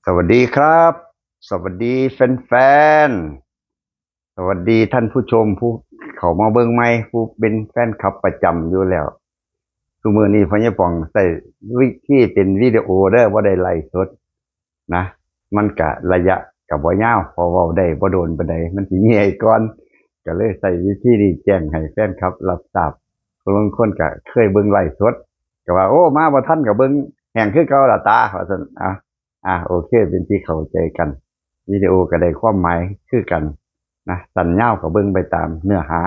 สวัสดีครับสวัสดีแฟนๆสวัสดีท่านผู้ชมผู้เขามาเบิ่งใหม่ผู้เป็นแฟนคลับประจำอยู่แล้วทุกมื้อนี้พ่อใหญ่ป่องใส่วิธีเป็นวิดีโอเด้อบ่ได้ไลฟ์สดนะมันกะระยะกับบ่ยาวพอเว้าได้บ่โดนปานใดมันสิเมื่อยก่อนก็เลยใส่วิธีนี้แจ้งให้แฟนคลับรับทราบบางคนก็เคยเบิ่งไลฟ์สดก็ว่าโอ้มาบ่ทันก็เบิ่งแฮ่งคือเก่าล่ะตาว่าซั่นโอเคเป็นที่เข้าใจกันวิดีโอก็ได้ความหมายคือกันนะสั้นยาวก็เบิ่งไปตามเนื้อหา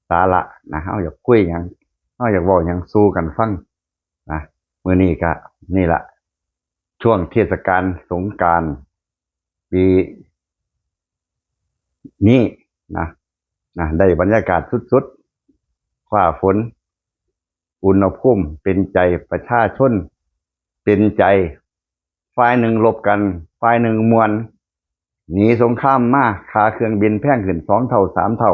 สาระนะเฮาอยากคุยหยังเฮาอยากเว้าหยังสู่กันฟังนะมื้อนี้ก็นี่ล่ะช่วงเทศกาลสงกรานต์ปีนี้นะได้บรรยากาศสุดๆฟ้าฝนอุณหภูมิเป็นใจประชาชนเป็นใจฝ่ายหนึ่งรบกันฝ่ายหนึ่งมวลหนีสงครามมาค่าเครื่องบินแพงขึ้น2 เท่า3 เท่า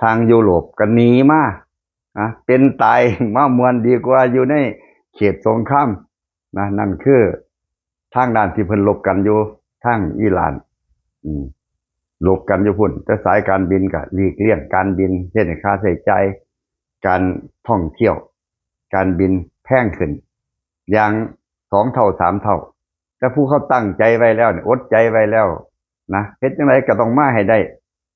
ทางยุโรปก็หนีมาเป็นตายมามวลดีกว่าอยู่ในเขตสงครามนั่นคือทางด้านที่เพิ่นรบกันอยู่ทางอิหร่านรบกันอยู่พุ่นแต่สายการบินก็หลีกเลี่ยงการบินเช่นค่าใช้จ่ายการท่องเที่ยวการบินแพงขึ้นอย่าง2 เท่า 3 เท่าแต่ผู้เขาตั้งใจไว้แล้วเนี่ยอดใจไว้แล้วเฮ็ดจังไดก็ต้องมาให้ได้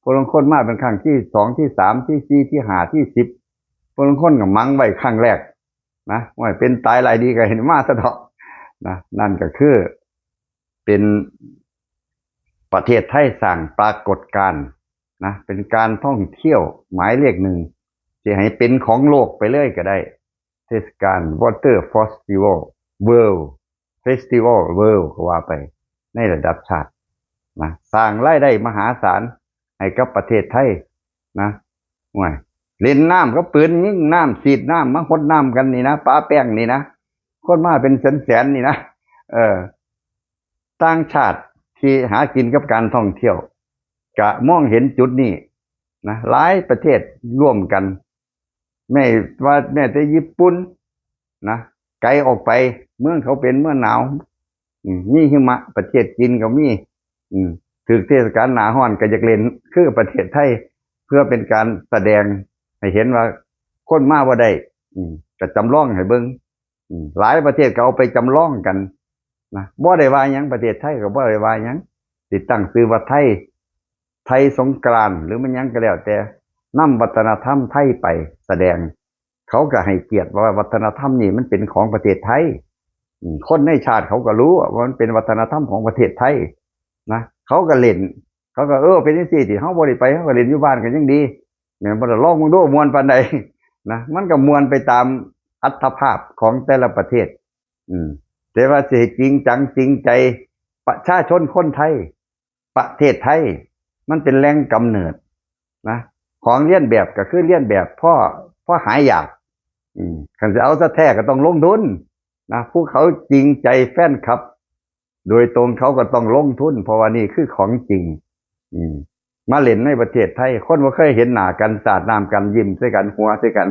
คนบางคนมาเป็นครั้งที่2ที่3ที่4ที่5ที่10คนบางคนก็มังไว้ครั้งแรกว่าเป็นตายหลายดีก็เห็นมาซะเถาะนั่นก็คือเป็นประเทศไทยสร้างปรากฏการณ์เป็นการท่องเที่ยวหมายเลขหนึ่งที่ให้เป็นของโลกไปเลยก็ได้เทศกาล Water Festival World Festival World ก็ว่าไปในระดับชาติสร้างรายได้มหาศาลให้กับประเทศไทยห่วยเล่นน้ำก็ปืนยิงน้ำสีดน้ำมาหดน้ำกันนี่นะป้าแป้งนี่นะคนมาเป็นแสนๆนี่นะต่างชาติที่หากินกับการท่องเที่ยวก็มองเห็นจุดนี้หลายประเทศร่วมกันไม่ว่าแม้แต่ญี่ปุ่นไกลออกไปเมืองเขาเป็นเมืองหนาวมีหิมะประเทศจีนก็มีถึงเทศกาลหนาฮ้อนก็อยากเล่นคือประเทศไทยเพื่อเป็นการแสดงให้เห็นว่าคนมาบ่ได้ก็จำลองให้เบิ่งหลายประเทศก็เอาไปจำลองกันบ่ได้ว่าหยังประเทศไทยก็บ่ได้ว่าหยังติดตั้งชื่อว่าไทยสงกรานต์หรือมันหยังก็แล้วแต่นำวัฒนธรรมไทยไปแสดงเขาก็ให้เกียรติว่าวัฒนธรรมนี่มันเป็นของประเทศไทยคนในชาติเขาก็รู้ว่ามันเป็นวัฒนธรรมของประเทศไทยเขาก็เล่นเขาก็เป็นจังซี่ที่เฮาบ่ได้ไปเฮาก็เล่นอยู่บ้านก็ยังดีแม่นบ่ได้ลองมึงดูม่วนปานใดมันก็ม่วนไปตามอัตภาพของแต่ละประเทศแต่ว่าสิจริงจังจริงใจประชาชนคนไทยประเทศไทยมันเป็นแหล่งกำเนิดของเลียนแบบก็คือเลียนแบบพ่อหายอยากคันจะเอาซะแท้ก็ต้องลงทุนผู้เขาจริงใจแฟนคลับโดยตรงเขาก็ต้องลงทุนเพราะว่านี่คือของจริงมาเล่นในประเทศไทยคนบ่เคยเห็นหน้ากันสาดน้ำกันยิ้มใส่กันหัวใส่กัน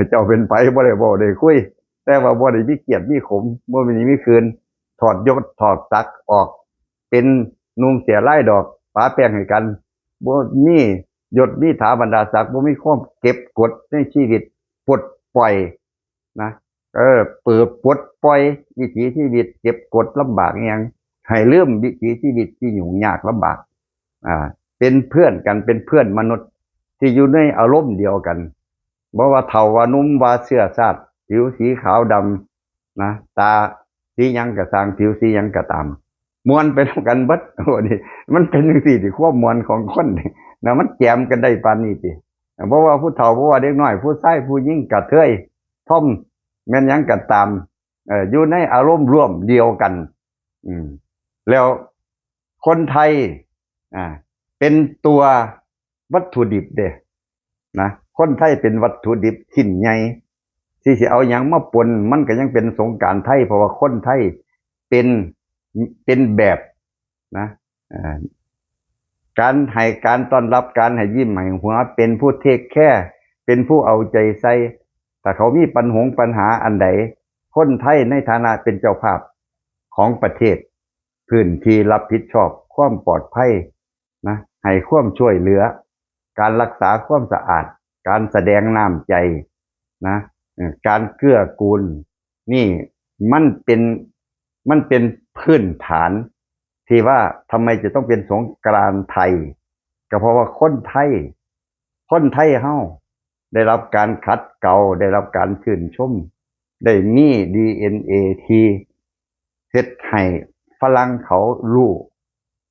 เจ้าเป็นไผบ่ได้บ่ได้คุยแต่ว่าบ่ได้มีเกียรติมีขมบ่มีคืนถอดยศถอดศักดิ์ออกเป็นนุ่งเสียลายดอกปาแป้งให้กันบ่มียศมีถาบรรดาศักดิ์บ่มีความเก็บกดในชีวิตปลดปล่อยนะเปิดปลดปล่อยวิถีชีวิตเก็บกดลำบากอิหยังให้ลืมวิถีชีวิตที่ยุ่งยากลำบากเป็นเพื่อนกันเป็นเพื่อนมนุษย์ที่อยู่ในอารมณ์เดียวกันบ่ว่าเฒ่าว่าหนุ่มว่าเชื้อชาติผิวสีขาวดำตาสีหยังก็สร้างผิวสีหยังก็ตามมวนไปด้วยกันเบิดนี่มันเป็นจังซี่ที่ความมวนของคนมันแจมกันได้ปานนี้ติเพราะว่าผู้เฒ่าเพราะว่าเด็กน้อยผู้ชายผู้หญิงกระเทยท่อมแม่นหยังก็ตามอยู่ในอารมณ์ร่วมเดียวกันแล้วคนไทยเป็นตัววัตถุดิบเด้คนไทยเป็นวัตถุดิบชิ้นใหญ่ที่สิเอาหยังมาปนมันก็ยังเป็นสงกรานต์ไทยเพราะว่าคนไทยเป็นแบบการให้การต้อนรับการให้ยิ้มให้หัวเป็นผู้เทคแคร์เป็นผู้เอาใจใส่ถ้าเขามีปัญหาอันใดคนไทยในฐานะเป็นเจ้าภาพ ของประเทศพื้นที่รับผิดชอบความปลอดภัยนะให้ความช่วยเหลือการรักษาความสะอาดการแสดงน้ำใจนะการเกื้อกูลนี่มันเป็นพื้นฐานที่ว่าทำไมจะต้องเป็นสงกรานต์ไทยก็เพราะว่าคนไทยเฮาได้รับการขัดเกลาได้รับการชื่นชมได้มีDNAที่เฮ็ดให้ฝรั่งเขารู้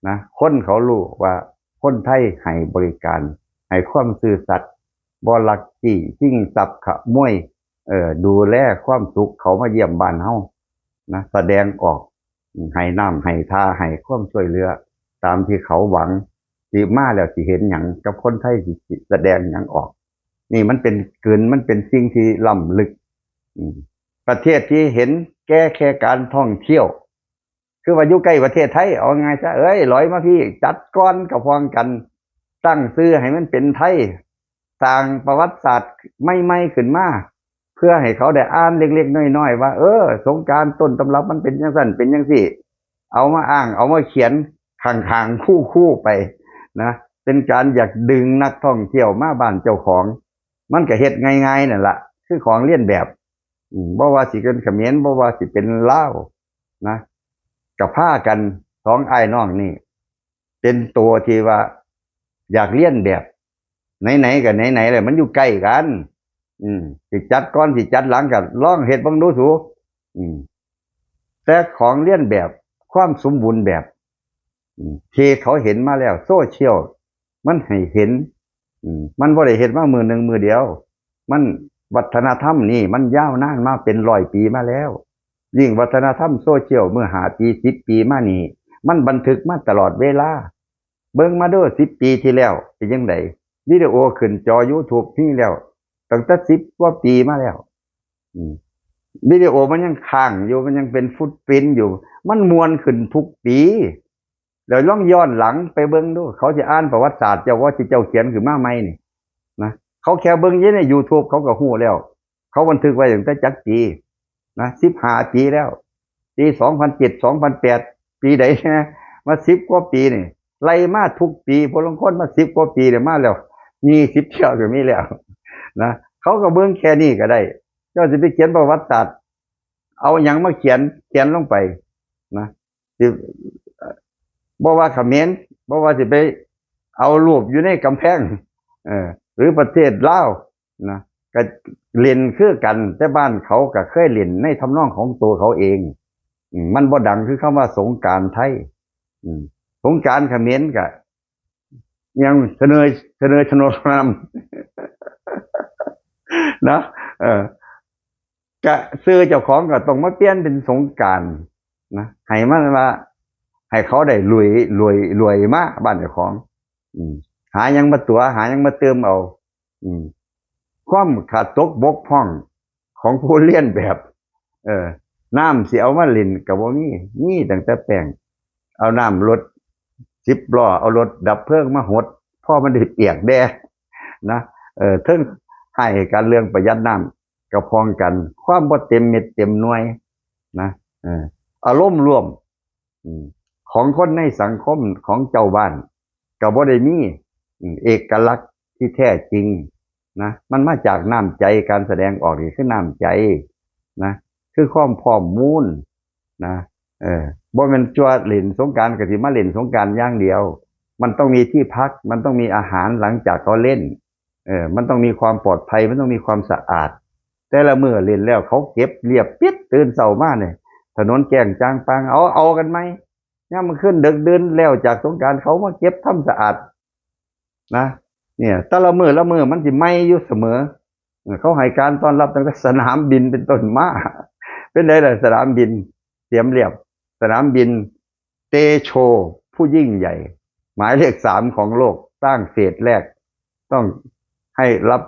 นะคนเขารู้ว่าคนไทยให้บริการให้ความซื่อสัตย์บ่ลักจี้ชิงทรัพย์ขโมยดูแลความสุขเขามาเยี่ยมบ้านเฮานะแสดงออกให้น้ำให้ท่าให้ความช่วยเหลือตามที่เขาหวังสิมาแล้วสิเห็นหยังกับคนไทยสิแสดงหยังออกนี่มันเป็นมันเป็นสิ่งที่ล้ำลึกประเทศที่เห็นแก้แค่การท่องเที่ยวคือว่าอยู่ใกล้ประเทศไทยเอาไงซะลอยมาพี่จัดก้อนกับพองกันตั้งชื่อให้มันเป็นไทยสร้างประวัติศาสตร์ไม่ขึ้นมาเพื่อให้เขาได้อ่านเล็กๆน้อยๆว่าสงกรานต์ต้นตำรับมันเป็นยังสั่นเป็นยังสี่เอามาอ้างเอามาเขียนข้างๆคู่ไปนะเป็นการอยากดึงนักท่องเที่ยวมาบ้านเจ้าของมันก็เฮ็ดง่ายๆนั่นแหละคือของเลียนแบบบ่ว่าสิเป็นเขมรบ่ว่าสิเป็นลาวนะกับผ้ากันสองไอ้น้องนี่เป็นตัวที่ว่าอยากเลียนแบบไหนๆกับไหนๆเลยมันอยู่ใกล้กันสิจัดก้อนสิจัดหลังกันลองเฮ็ดบังดูสูแต่ของเลียนแบบความสมบูรณ์แบบที่เขาเห็นมาแล้วโซเชียลมันให้เห็นมันบ่ได้เห็นมามือหนึ่งมือเดียวมันวัฒนธรรมนี่มันยาวนานมาเป็น100 ปีมาแล้วยิ่งวัฒนธรรมโซเชียลเมื่อ5 ปี10 ปีมานี่มันบันทึกมาตลอดเวลาเบิ่งมาเด้อ10 ปีที่แล้วเป็นยังไงวิดีโอขึ้นจอ YouTube นี่แล้วตั้งแต่10 กว่าปีมาแล้ววิดีโอมันยังค้างอยู่มันยังเป็นฟุตปรินท์อยู่มันมวนขึ้นทุกปีเดี๋ยวลองย้อนหลังไปเบิ่งดูเขาจะอ่านประวัติศาสตร์เจ้าว่าที่เจ้าเขียนขึ้นมาใหม่นี่นะเขาแค่เบิ่งอยู่ใน YouTube เขาก็ฮู้แล้วเขาบันทึกไว้ตั้งแต่จักปีนะ15 ปีแล้วปี2007 2008ปีใดนะมา10 กว่าปีนี่ไล่มาทุกปีพลงคนมา10 กว่าปีเนี่ยมาแล้ว20 เที่ยวก็มีแล้วนะเขาก็เบิ่งแค่นี้ก็ได้เจ้าสิไปเขียนประวัติศาสตร์เอาหยังมาเขียนลงไปนะสิบ่ว่าเขมรบ่ว่าสิไปเอารูปอยู่ในกำแพงหรือประเทศลาวนะก็เล่นคือกันแต่บ้านเขาก็เคยเล่นในทำนองของตัวเขาเองมันบ่ดังคือคำว่าสงกรานต์ไทยสงกรานต์เขมรก็ยังเสนอโฉนดนำนะก็ซื้อเจ้าของก็ต้องมาเปลี่ยนเป็นสงกรานต์นะให้มันว่าให้เขาได้รวยมาบ้านเจ้าของหายังมาตัวหายังมาเติมเอาความขาดตกบกพร่องของผู้เลียนแบบน้ำสิเอามาเล่นกับว่ามีตั้งแต่แป้งเอาน้ำรถ10 ล้อเอารถดับเพลิงมาหดพ่อมันได้เปียกแดนะถึงให้การเรื่องประหยัดน้ำกระพองกันความบ่เต็มเม็ดเต็มหน่วยนะอารมณ์ร่วมของคนในสังคมของเจ้าบ้านก็บ่ได้มีเอกลักษณ์ที่แท้จริงนะมันมาจากน้ำใจการแสดงออกนี่คือน้ำใจนะคือความพร้อมมูลนะบ่แม่นจั่วเล่นสงกรานต์ก็สิมาเล่นสงกรานต์อย่างเดียวมันต้องมีที่พักมันต้องมีอาหารหลังจากเขาเล่นมันต้องมีความปลอดภัยมันต้องมีความสะอาดแต่ละมื้อเล่นแล้วเขาเก็บเรียบปิดตื่นเช้ามาเนี่ยถนนแจ้งจางปางเอากันไหมยามมื้อคืนดึกดื่นแล้วจากสงกรานต์เขามาเก็บทำสะอาดนะเนี่ยแต่ละมื้อมันสิใหม่อยู่เสมอเขาให้การต้อนรับตั้งแต่สนามบินเป็นต้นมาเป็นไดล่ะสนามบินเตรียมเรียบสนามบินเตโชผู้ยิ่งใหญ่หมายเลข3ของโลกสร้างเฟสแรกต้องให้รับ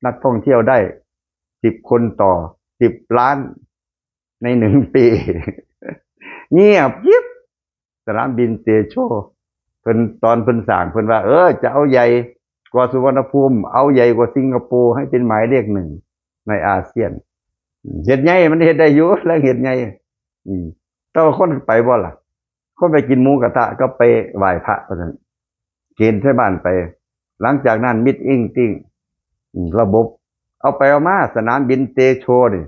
นักท่องเที่ยวได้10 คนต่อ10 ล้านใน1 ปีเงียบยิบสนามบินเตโชเพิ่นตอนเพิ่นสร้างเพิ่นว่าจะเอาใหญ่กว่าสุวรรณภูมิเอาใหญ่กว่าสิงคโปร์ให้เป็นหมายเลข1ในอาเซียนเฮ็ดใหญ่มันเฮ็ดได้อยู่แล้วเฮ็ดใหญ่แต แต่ว่าคนไปบ่ล่ะคนไปกินหมูกระทะก็ไปไหว้พระเพราะฉะนั้นเกณฑ์ใช้บ้านไป หลังจากนั้นมิดอิงติ้งระบบเอาไปเอามาสนามบินเตโชนี่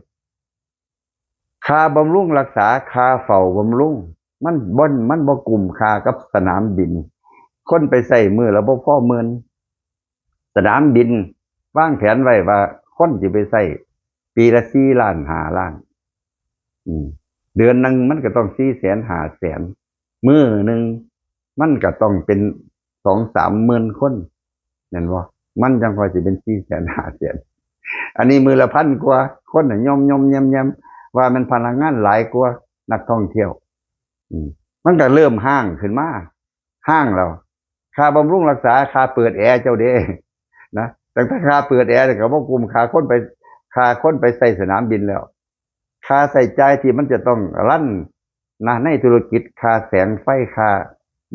ค่าบำรุงรักษาค่าเฝ้าบำรุงมันบ่กลุ่มค่ากับสนามบิน คนไปใส่มือแล้วบ่พอเมินสนามบินวางแผนไว้ว่าคนจะไปใส่ปีละ4 ล้าน 5 ล้านเดือนหนึ่งมันก็ต้อง400,000 500,000มื้อหนึ่งมันก็ต้องเป็น2-3 หมื่นคนเห็นบ่มันจังพอสิเป็น400,000 500,000อันนี้มือละ1,000 กว่าคนน่ะย่อมแยมว่ามันพลังงานหลายกว่านักท่องเที่ยวมันก็เริ่มห้างขึ้นมาห้างแล้วค่าบำรุงรักษาค่าเปิดแอร์เจ้าเด้นะแต่ถ้าค่าเปิดแอร์ก็บ่กลุ่มค่าคนไปใส่สนามบินแล้วค่าใส่ใจที่มันจะต้องรั่นนะในธุรกิจค่าแสงไฟค่า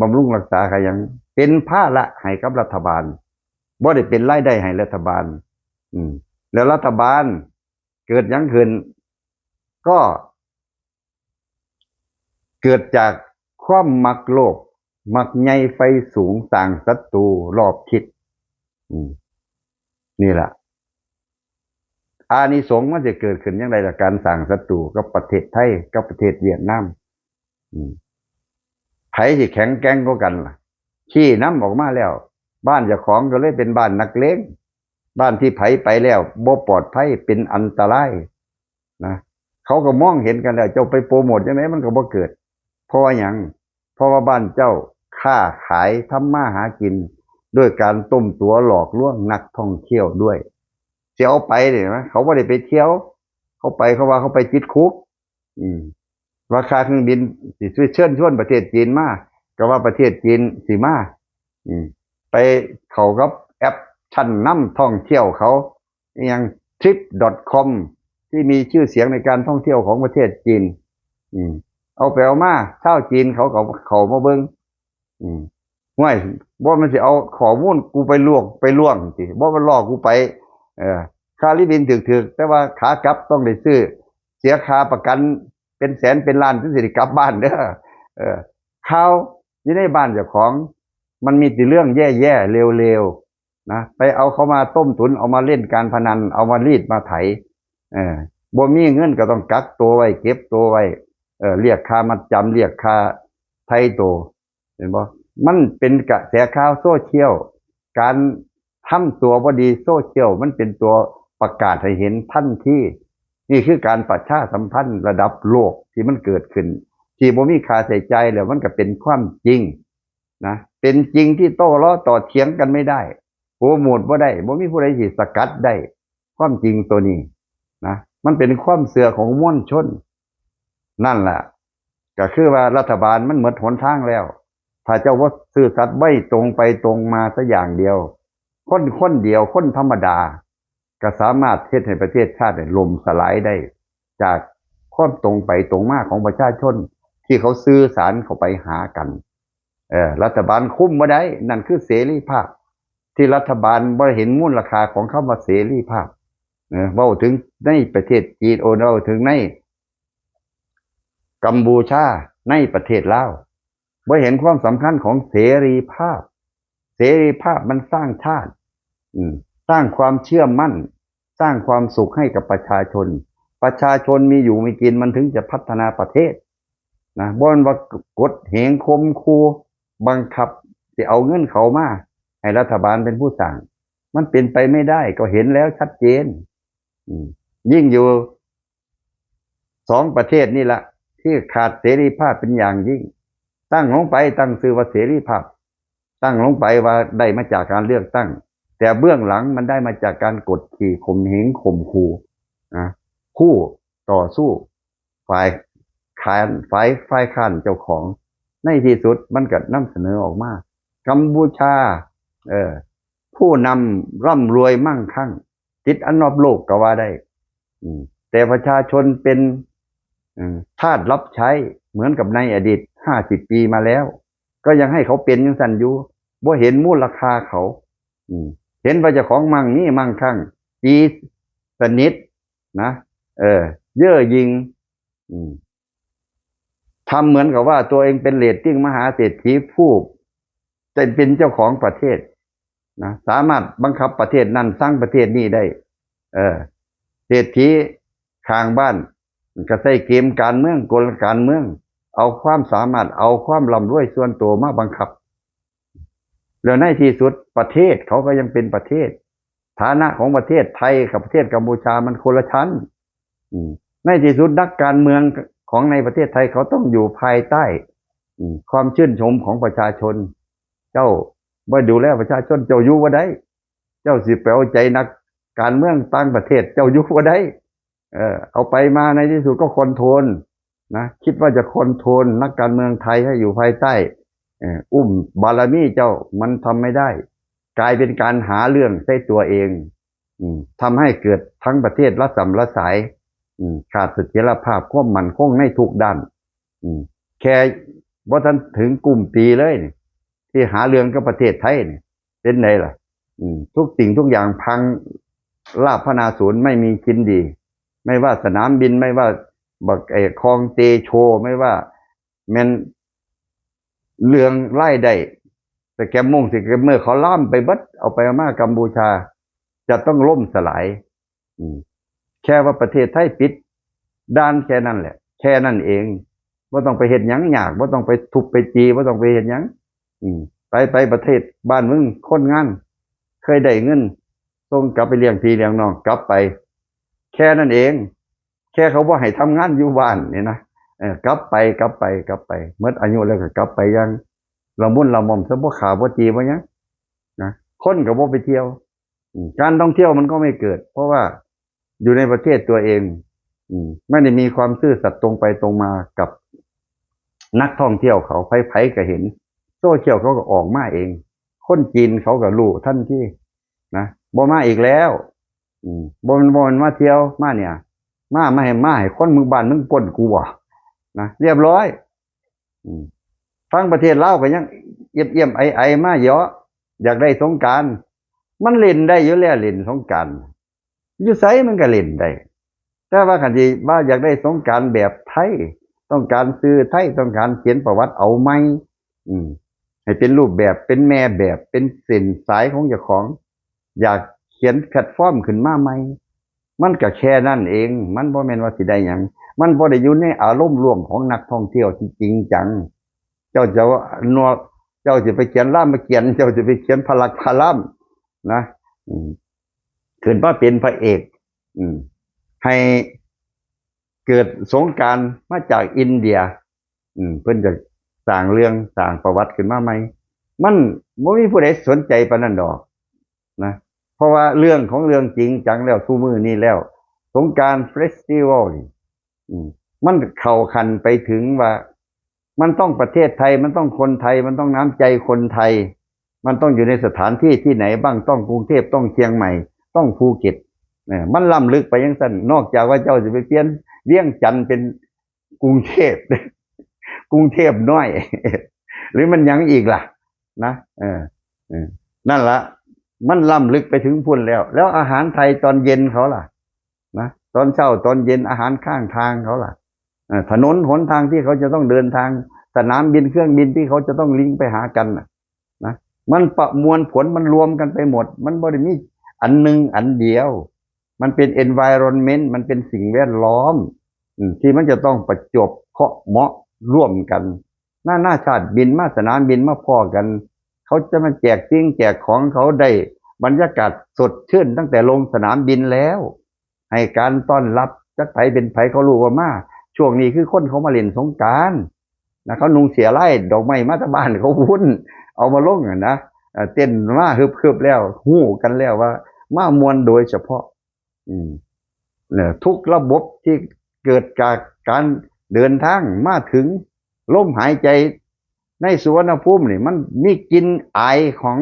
บำรุงรักษาค่าหยังเป็นภาระให้กับรัฐบาลบ่ได้เป็นรายได้ให้รัฐบาลแล้วรัฐบาลเกิดหยังขึ้นก็เกิดจากความมักโลภมักใหญ่ไฟสูงสร้างศัตรูรอบทิศนี่แหละอานิสงส์มันจะเกิดขึ้นอย่างไรจากการสร้างศัตรูกับประเทศไทยกับประเทศเวียดนามไผที่แข็งแกร่งกว่ากันล่ะขี้น้ำออกมาแล้วบ้านเจ้าของก็เลยเป็นบ้านนักเลงบ้านที่ไผไปแล้วบ่ปลอดภัยเป็นอันตรายนะเขาก็มองเห็นกันแล้วเจ้าไปโปรโมทยังไงมันก็บ่เกิดเพราะว่าหยังเพราะว่าบ้านเจ้าค้าขายทำมาหากินด้วยการต้มตั๋วหลอกลวงนักท่องเที่ยวด้วยเที่ยวไปเนี่ยนะเขาไม่ได้ไปเที่ยวเขาไปเขาว่าเขาไปติดคุกราคาเครื่องบินสิเชิญชวนประเทศจีนมาก็ว่าประเทศจีนสิมาไปเขากับแอปชั้นนำท่องเที่ยวเขาอย่าง trip.com ที่มีชื่อเสียงในการท่องเที่ยวของประเทศจีนเอาไปเอามาชาวจีนเขามาเบิ่งง่ายบ่มันสิเอาข้อมูลกูไปล่วงสิบ่มันหลอกกูไปค่าลิบินถึกแต่ว่าขากลับต้องได้ซื้อเสียค่าประกันเป็นแสนเป็นล้านถึงสิได้กลับบ้านเด้อข่าวอยู่ในบ้านเจ้าของมันมีแต่เรื่องแย่ๆเร็วๆนะไปเอาเขามาต้มตุ๋นเอามาเล่นการพนันเอามารีดมาไถบ่มีเงินก็ต้องกักตัวไว้เก็บตัวไว้เรียกค่ามัดจำเรียกค่าไทยตัวเห็นบ่มันเป็นกระแสข่าวโซเชียลการทำตัวพอดีโซเชียลมันเป็นตัวประกาศให้เห็นทันทีนี่คือการประชาสัมพันธ์ระดับโลกที่มันเกิดขึ้นที่บ่มีค่าใส่ใจแล้วมันก็เป็นความจริงนะเป็นจริงที่โต้ล้อต่อเถียงกันไม่ได้โปรโมทบ่ได้บ่มีผู้ใดสิสกัดได้ความจริงตัวนี้นะมันเป็นความเสื่อของมวลชนนั่นแหละก็คือว่ารัฐบาลมันหมดหนทางแล้วถ้าเจ้าว่าซื่อสัตย์ไม่ตรงไปตรงมาสักอย่างเดียวคนเดียวคนธรรมดาก็สามารถเฮ็ดให้ประเทศชาติล่มสลายได้จากความตรงไปตรงมาของประชาชนที่เขาสื่อสารเข้าไปหากันรัฐบาลคุมบ่ได้นั่นคือเสรีภาพที่รัฐบาลบ่เห็นมูลค่าของคำว่าเสรีภาพเว้าถึงในประเทศจีนเว้าถึงในกัมพูชาในประเทศลาวบ่เห็นความสำคัญของเสรีภาพเสรีภาพมันสร้างชาติสร้างความเชื่อมั่นสร้างความสุขให้กับประชาชนมีอยู่มีกินมันถึงจะพัฒนาประเทศนะบ่ว่ากดเหงคมคูบังคับสิเอาเงินเขามาให้รัฐบาลเป็นผู้สั่งมันเป็นไปไม่ได้ก็เห็นแล้วชัดเจนยิ่งอยู่2 ประเทศนี่แหละที่ขาดเสรีภาพเป็นอย่างยิ่งตั้งลงไปตั้งชื่อว่าเสรีภาพตั้งลงไปว่าได้มาจากการเลือกตั้งแต่เบื้องหลังมันได้มาจากการกดขี่ข่มเหงข่มขู่คู่ต่อสู้ฝ่ายค้านเจ้าของในที่สุดมันก็นำเสนอออกมากัมพูชาผู้นำร่ำรวยมั่งคั่งติดอันดับโลกก็ว่าได้แต่ประชาชนเป็นทาสรับใช้เหมือนกับในอดีต50 ปีมาแล้วก็ยังให้เขาเป็นยังสั่นอยู่บ่เห็นมูลค่าเขาเห็นว่าเจ้าของมั่งนี่มั่งคั่งตีสนิทนะเย่อหยิ่ง ทำเหมือนกับว่าตัวเองเป็นเรตติ้งมหาเศรษฐีผู้เป็นเจ้าของประเทศนะสามารถบังคับประเทศนั้นสร้างประเทศนี้ได้เออเศรษฐีข้างบ้านก็ใช้เกมการเมืองกลการเมืองเอาความสามารถเอาความร่ำรวยส่วนตัวมาบังคับแล้วในที่สุดประเทศเขาก็ยังเป็นประเทศฐานะของประเทศไทยกับประเทศกัมพูชามันคนละชั้นในที่สุดนักการเมืองของในประเทศไทยเขาต้องอยู่ภายใต้ความชื่นชมของประชาชนเจ้าบ่ดูแลประชาชนเจ้าอยู่บ่ได้เจ้าสิไปเอาใจนักการเมืองต่างประเทศเจ้าอยู่บ่ได้เอาไปมาในที่สุดก็คอนโทรลนะคิดว่าจะคอนโทรลนักการเมืองไทยให้อยู่ภายใต้อุ้มบารมีเจ้ามันทำไม่ได้กลายเป็นการหาเรื่องใส่ตัวเองทำให้เกิดทั้งประเทศละสำละสายขาดเสถียรภาพความมั่นคงในทุกด้านแค่ว่าท่านถึงกลุ่มปีเลยที่หาเรื่องกับประเทศไทยเนี่ยเป็นไงล่ะทุกสิ่งทุกอย่างพังราบพนาศูนย์ไม่มีชิ้นดีไม่ว่าสนามบินไม่ว่าบักคลองเตโชไม่ว่าแมนเรื่องไล่ได้แต่แกมงสิแกเมื่อเขาล่ามไปบัดเอาไปมากัมพูชาจะต้องล่มสลายแค่ว่าประเทศไทยปิดด้านแค่นั้นแหละแค่นั้นเองว่าต้องไปเห็นหยังยากว่าต้องไปทุบไปจีว่าต้องไปเห็นหยังไปประเทศบ้านมึงคนงานเคยได้เงินส่งกลับไปเลี้ยงพี่เลี้ยงน้องกลับไปแค่นั้นเองแค่เขาว่าให้ทำงานอยู่บ้านเนี่ยนะกลับไปเมื่ออายุแล้วก็กลับไปยังละมุนละม่อมซะบ่ขาบ่จีบ่ยังนะคนก็บ่ไปเที่ยวการท่องเที่ยวมันก็ไม่เกิดเพราะว่าอยู่ในประเทศตัวเองไม่ได้มีความซื่อสัตย์ตรงไปตรงมากับนักท่องเที่ยวเขาไผๆก็เห็นโซเชียลเขาก็ออกมาเองคนจีนเขาก็รู้ท่านที่นะบ่มาอีกแล้วบ่มันมาเที่ยวมาเนี่ยมาให้คนมึงบ้านมึงปล้นกูอ่ะนะเรียบร้อยฟังประเทศลาวก็ยังเอี่ยมไอมาเยอะอยากได้สงกรานต์มันเล่นได้อยู่แล้วเล่นสงกรานต์อยู่ไสมันก็เล่นได้แต่ว่าคันที่ว่าอยากได้สงกรานต์แบบไทยต้องการซื้อไทยต้องการเขียนประวัติเอาไหมให้เป็นรูปแบบเป็นแม่แบบเป็นเส้นสายของเจ้าของอยากเขียนแพลตฟอร์มขึ้นมาใหม่มันก็แค่นั้นเองมันบ่แม่นว่าสิได้หยังมันบ่ได้อยู่ในอารมณ์ร่วมของนักท่องเที่ยวที่จริงจังเจ้าจะนัวเจ้าจะไปเขียนรามเกียรติ์เจ้าจะไปเขียนพลักพลามนะขึ้นมาเป็นพระเอกให้เกิดสงกรานต์มาจากอินเดียเพิ่นจะสร้างเรื่องสร้างประวัติขึ้นมาใหม่มันบ่มีผู้ใดสนใจปานนั้นดอกนะเพราะว่าเรื่องของเรื่องจริงจังแล้วซุมื้อนี้แล้วสงกรานต์เฟสติวัลนี่มันเข้าคันไปถึงว่ามันต้องประเทศไทยมันต้องคนไทยมันต้องน้ำใจคนไทยมันต้องอยู่ในสถานที่ที่ไหนบ้างต้องกรุงเทพต้องเชียงใหม่ต้องภูเก็ตมันล้ำลึกไปยังสั้นนอกจากว่าเจ้าจะไปเปลี่ยนเวียงจันทร์เป็นกรุงเทพกรุงเทพน้อยหรือมันยังอีกล่ะนะนั่นละมันล้ำลึกไปถึงพุ่นแล้วอาหารไทยตอนเย็นเขาล่ะนะตอนเช้าตอนเย็นอาหารข้างทางเขาล่ะถนนหนทางที่เขาจะต้องเดินทางสนามบินเครื่องบินที่เขาจะต้องลิงก์ไปหากันนะมันประมวลผลมันรวมกันไปหมดมันบ่ได้มีอันหนึ่งอันเดียวมันเป็น environment มันเป็นสิ่งแวดล้อมที่มันจะต้องประจบเคาะเหมาะร่วมกันหน้าชาติบินมาสนามบินมาพ่อกันเขาจะมาแจกสิ่งแจกของเขาได้บรรยากาศสดชื่นตั้งแต่ลงสนามบินแล้วให้การต้อนรับจักไผเป็นไผเขารู้ว่ามาช่วงนี้คือคนเขามาเล่นสงกรานต์นะเขานุงเสียไล่ดอกไม้มาตาบ้านเขาวุ่นเอามาลงนะเต้นมาฮึบๆแล้วหู้กันแล้วว่ามามวนโดยเฉพาะเนี่ยทุกระบบที่เกิดจากการเดินทางมาถึงลมหายใจในสุวรรณภูมินี่มันมีกลิ่นอายของ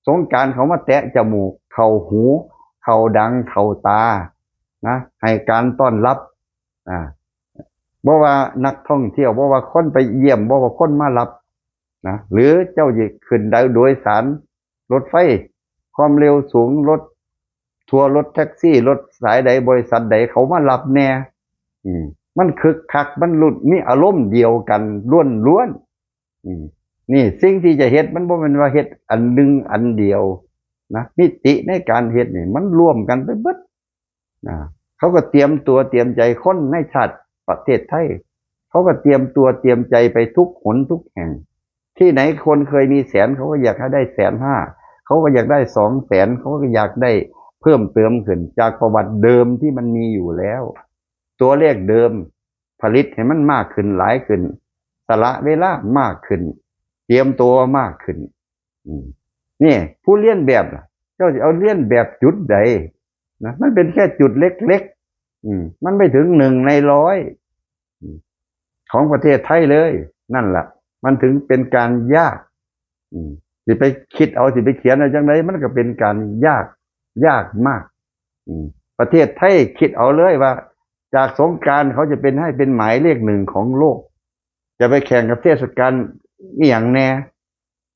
สงกรานต์เขามาแตะจมูกเข้าหูเข้าดังเข้าตานะให้การต้อนรับบ่ว่านักท่องเที่ยวบ่ว่าคนไปเยี่ยมบ่ว่าคนมารับนะหรือเจ้าจะขึ้นโดยสารรถไฟความเร็วสูงรถทัวร์รถแท็กซี่รถสายใดบริษัทใดเขามารับแน่ มันคึกคักมันหลุดมีอารมณ์เดียวกันล้วนนี่สิ่งที่จะเฮ็ดมันบ่แม่นว่าเฮ็ดอันหนึ่งอันเดียวนะมิติในการเฮ็ดนี่มันร่วมกันไปเบิดนะเขาก็เตรียมตัวเตรียมใจคนในชาติประเทศไทยเขาก็เตรียมตัวเตรียมใจไปทุกหนทุกแห่งที่ไหนคนเคยมีแสนเขาก็อยากให้ได้150,000เขาก็อยากได้200,000เขาก็อยากได้เพิ่มเติมขึ้นจากประวัติเดิมที่มันมีอยู่แล้วตัวเลขเดิมผลิตให้มันมากขึ้นหลายขึ้นสละเวลามากขึ้นเตรียมตัวมากขึ้นนี่ผู้เลียนแบบเจ้าจะเอาเลียนแบบจุดใดนะมันเป็นแค่จุดเล็กๆมันไม่ถึง1 ใน 100ของประเทศไทยเลยนั่นแหละมันถึงเป็นการยากสิไปคิดเอาสิไปเขียนอะไรจังไรมันก็เป็นการยากมากประเทศไทยคิดเอาเลยว่าจากสงกรานต์เขาจะเป็นให้เป็นหมายเลข1ของโลกจะไปแข่งกับเทศกาลอีหยังแน่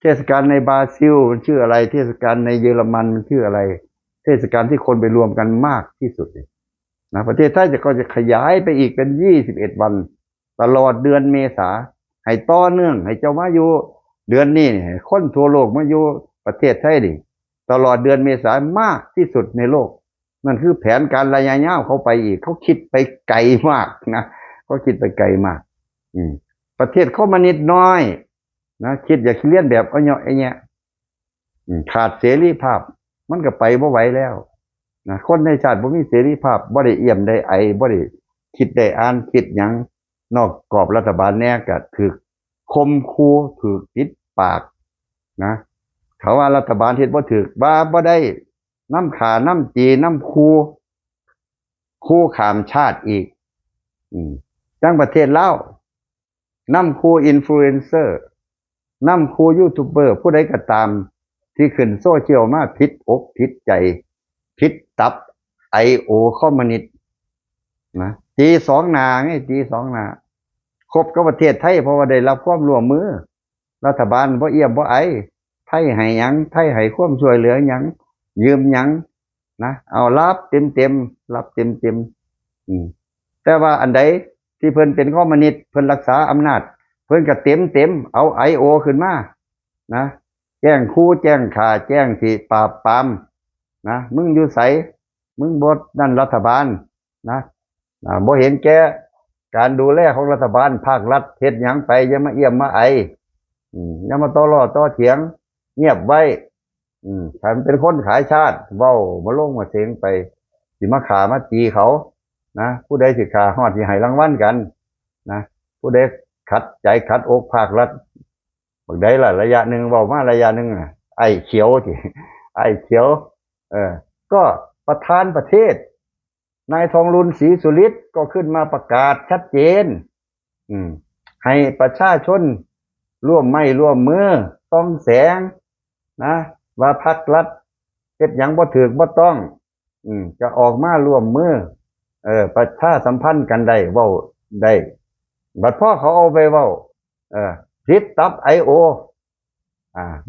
เทศกาลในบราซิลมันชื่ออะไรเทศกาลในเยอรมันมันชื่ออะไรเทศกาลที่คนไปรวมกันมากที่สุดนะประเทศไทยก็จะขยายไปอีกเป็น21 วันตลอดเดือนเมษาให้ต่อเนื่องให้เจ้ามาอยู่เดือนนี้คนทั่วโลกมาอยู่ประเทศไทยดิตลอดเดือนเมษามากที่สุดในโลกนั่นคือแผนการระยะยาวเขาไปอีกเขาคิดไปไกลมากนะเขาคิดไปไกลมากประเทศเขามานิดน้อยนะคิดอยากเลียนแบบเอาเนาะไอ้เนี้ยขาดเสรีภาพมันก็ไปบ่ไหวแล้วนะคนในชาติบ่มีเสรีภาพบ่ได้เอี่ยมได้ไอบ่ได้คิดได้อ่านคิดหยังนอกกรอบรัฐบาลแน่ก็ถูกคมคูถูกปิดปากนะเขาว่ารัฐบาลเฮ็ดบ่ถูกบ่ได้น้ำขาน้ำจีน้ำคูข้ามชาติอีกจังประเทศลาวน้ำคูอินฟลูเอนเซอร์น้ำคูยูทูบเบอร์ผู้ใดก็ตามที่ขึ้นโซเชียลมาผิดอกผิดใจผิดตับIOคอมมิวนิสต์นะG2 หน้าไงG2 หน้าคบกับประเทศไทยเพราะว่าได้รับความร่วมมือรัฐบาลบ่เอี่ยมบ่ไอไทยให้หยังไทยให้ความช่วยเหลือหยังยืมหยังนะเอารับเต็มรับเต็มแต่ว่าอันใดที่เพิ่นเป็นคอมมิวนิสต์เพิ่นรักษาอำนาจเพิ่นก็เต็มเอาIOขึ้นมานะแจ้งคู่แจ้งข่าแจ้งที่ปราบปรามนะมึงอยู่ไสมึงบ่นั่นรัฐบาลนะบ่เห็นแก่การดูแลของรัฐบาลภาครัฐเฮ็ดหยังไปอย่ามาเอี่ยมมาไออย่ามาต่อล้อต่อเถียงเงียบไว้ถ้าเป็นคนขายชาติเว้ามาลงมาเสียงไปสิมาฆ่ามาตีเขานะผู้ใดสิฆ่าฮอดสิให้รางวัลกันนะผู้ใดขัดใจขัดอกภาครัฐบักใดล่ะระยะหนึ่งเว้ามาระยะหนึ่งไอ้เขียวสิไอ้เขียวก็ประธานประเทศนายทองรุนศรีสุฤทธิ์ก็ขึ้นมาประกาศชัดเจนให้ประชาชนร่วมไม้ร่วมมือต้องแสงนะว่าพรรครัฐเฮ็ดหยังบ่ถูกบ่ต้องจะออกมาร่วมมือประชาสัมพันธ์กันได้เว้าได้บัดพอเขาเอาไปเว้าผิดตับIO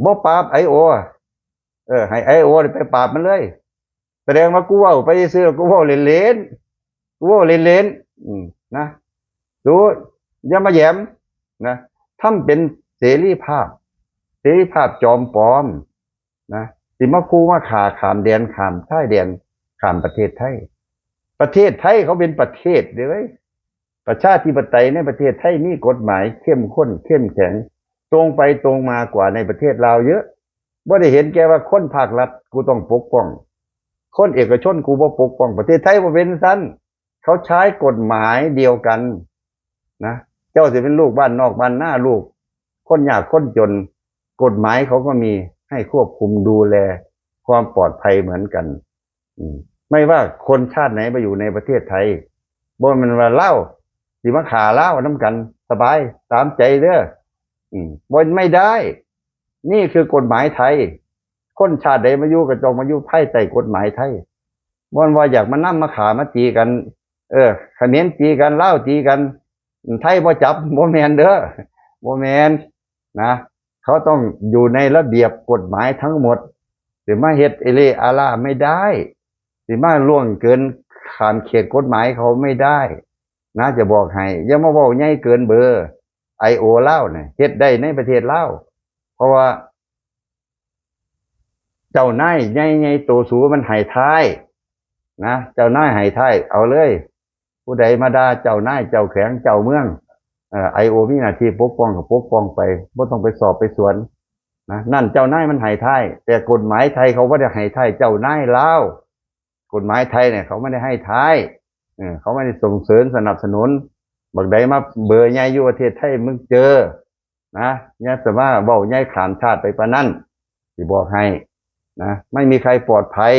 บ่ปราบIOให้IOไปปราบมันเลยแสดงว่ากูเว้าไปซื่อกูเว้าเล่นๆกูเว้าเล่นๆนะดูอย่ามาแย้มนะทำเป็นเสรีภาพจอมปลอมนะสิมาคูมาขาข้ามแดนข้ามชายแดนข้ามประเทศไทยเขาเป็นประเทศเด้อประชาธิปไตยในประเทศไทยมีกฎหมายเข้มข้นเข้มแข็งตรงไปตรงมากว่าในประเทศลาวเยอะบ่ได้เห็นแก่ว่าคนภาครัฐกูต้องปกป้องคนเอกชนกูบ่ปกป้องประเทศไทยบ่เป็นซั่นเขาใช้กฎหมายเดียวกันนะเจ้าสิเป็นลูกบ้านนอกบ้านหน้าลูกคนยากคนจนกฎหมายเขาก็มีให้ควบคุมดูแลความปลอดภัยเหมือนกันไม่ว่าคนชาติไหนมาอยู่ในประเทศไทยบ่แม่นว่าลาวสิมาฆ่าลาวนำกันสบายตามใจเด้อบ่ไม่ได้นี่คือกฎหมายไทยคนชาติใดมาอยู่ก็ต้องมาอยู่ภายใต้กฎหมายไทยบ่ว่าอยากมานำมาฆ่ามาตีกันเขมรตีกันลาวตีกันไทยบ่จับบ่แม่นเด้อบ่แม่นนะเขาต้องอยู่ในระเบียบกฎหมายทั้งหมดสิมาเฮ็ดเอเลอาล่าไม่ได้สิมาล่วงเกินข้ามเขตกฎหมายเขาไม่ได้ นะจะบอกให้อย่ามาเว้าใหญ่เกินเบอร์ IO ลาวเนี่ยเฮ็ดได้ในประเทศลาวเพราะว่าเจ้านายใหญ่ๆโตสูมันให้ท้ายนะเจ้านายให้ท้ายเอาเลยผู้ใดมาด่าเจ้านายเจ้าแข็งเจ้าเมืองIO มีหน้าที่ปกป้องก็ปกป้องไปบ่ต้องไปสอบไปสวนนะนั่นเจ้านายมันให้ท้ายแต่กฎหมายไทยเขาบ่ได้ให้ท้ายเจ้านายลาวกฎหมายไทยเนี่ยเขาไม่ได้ให้ท้ายเขาไม่ได้ส่งเสริมสนับสนุนบักใดมาเบอร์ใหญ่อยู่ประเทศไทยมึงเจอนะเนี่ยแต่ว่าเว้าใหญ่ขามชาติไปปานนั้นสิบอกให้นะไม่มีใครปลอดภัย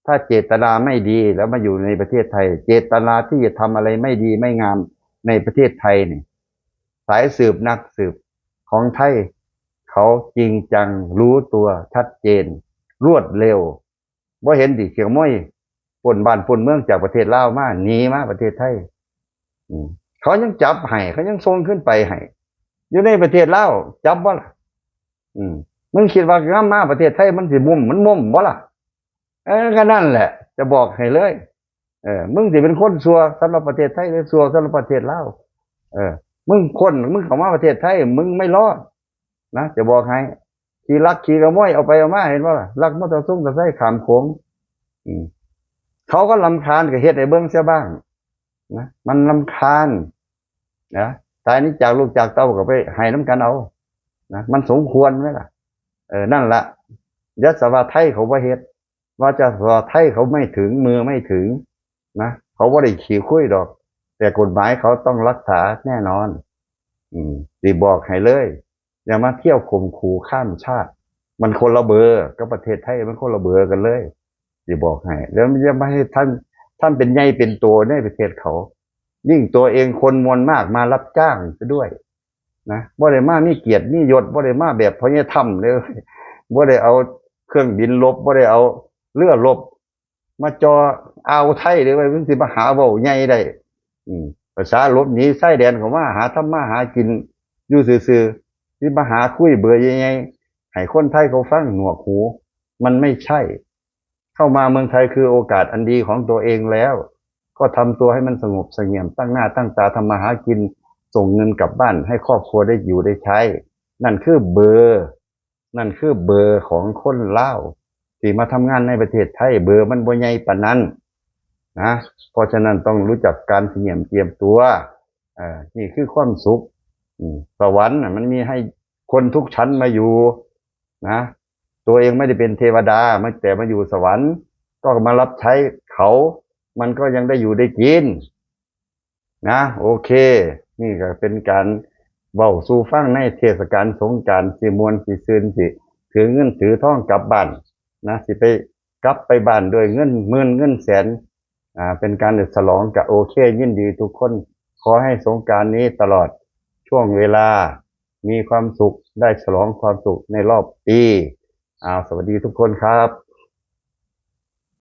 ถ้าเจตนาไม่ดีแล้วมาอยู่ในประเทศไทยเจตนาที่จะทำอะไรไม่ดีไม่งามในประเทศไทยนี่สายสืบนักสืบของไทยเขาจริงจังรู้ตัวชัดเจนรวดเร็วว่าเห็นดิเขียวม้อยปนบ้านปนเมืองจากประเทศลาวมาหนีมาประเทศไทยเขายังจับให้เขายังส่งขึ้นไปให้อยู่ในประเทศลาวจับบ่ล่ะมึงคิดว่างามมาประเทศไทยมันสิมุมมันมุมบ่ล่ะก็นั่นแหละ จะบอกให้เลยมึงสิเป็นคนซัวสำหรับประเทศไทยหรือซัวสำหรับประเทศลาวมึงเข้ามาประเทศไทยมึงไม่รอดนะจะบอกให้ขี่ลักขี่กระม้อยเอาไปเอามาเห็นบ่ล่ะลักมอเตอร์ไซค์ขามโขงเขาก็รำคาญกับเฮ็ดให้เบิ่งเสียบ้างนะมันรำคาญนะตายนี้จากลูกจากเต้าก็ไปให้น้ำกันเอานะมันสมควรไหมล่ะนั่นละยัสวาไทยเขาว่าเฮ็ดว่าจะสวาไทยเขาไม่ถึงมือไม่ถึงนะเขาว่าได้ขี่คุยดอก แต่กฎหมายเขาต้องรักษาแน่นอนดีบอกให้เลยอย่ามาเที่ยวข่มขู่ข้ามชาติมันคนละเบอร์ก็ประเทศไทยมันคนละเบอร์กันเลยดีบอกให้แล้วจะไม่ให้ท่านเป็นใหญ่เป็นโตในประเทศเขายิ่งตัวเองคนมวลมากมารับจ้างไปด้วยนะบ่ได้มามีเกียรติมียศบ่ได้มาแบบพญาธรรมเลยบ่ได้เอาเครื่องบินลบบ่ได้เอาเรือลบมาจอเอาไทยเลยว่าเพิ่นสิมาหาเว้าใหญ่ได้ภาษาลบหนีไส้แดนเขามาหาทำมาหากินอยู่ซื่อๆที่มาหาคุยเบื่อยังไงให้คนไทยเขาฟังหนวกหูมันไม่ใช่เข้ามาเมืองไทยคือโอกาสอันดีของตัวเองแล้วก็ทำตัวให้มันสงบเสงี่ยมตั้งหน้าตั้งตาทำมาหากินส่งเงินกลับบ้านให้ครอบครัวได้อยู่ได้ใช้นั่นคือเบอร์ของคนลาวที่มาทำงานในประเทศไทยเบอร์มันบ่ใหญ่ปานนั้นนะเพราะฉะนั้นต้องรู้จักการเตรียมตัวนี่คือความสุขสวรรค์มันมีให้คนทุกชั้นมาอยู่นะตัวเองไม่ได้เป็นเทวดาแต่มาอยู่สวรรค์ก็มารับใช้เขามันก็ยังได้อยู่ได้กินนะโอเคนี่ก็เป็นการเว้าสู่ฟังในเทศกาลสงกรานต์สิม่วนสิซื่นสิถือเงินถือทองกลับบ้านนะสิไปกลับไปบ้านด้วยเงินหมื่นเงินแสนเป็นการฉลองกับโอเคยินดีทุกคนขอให้สงกรานต์นี้ตลอดช่วงเวลามีความสุขได้ฉลองความสุขในรอบปีสวัสดีทุกคนครับ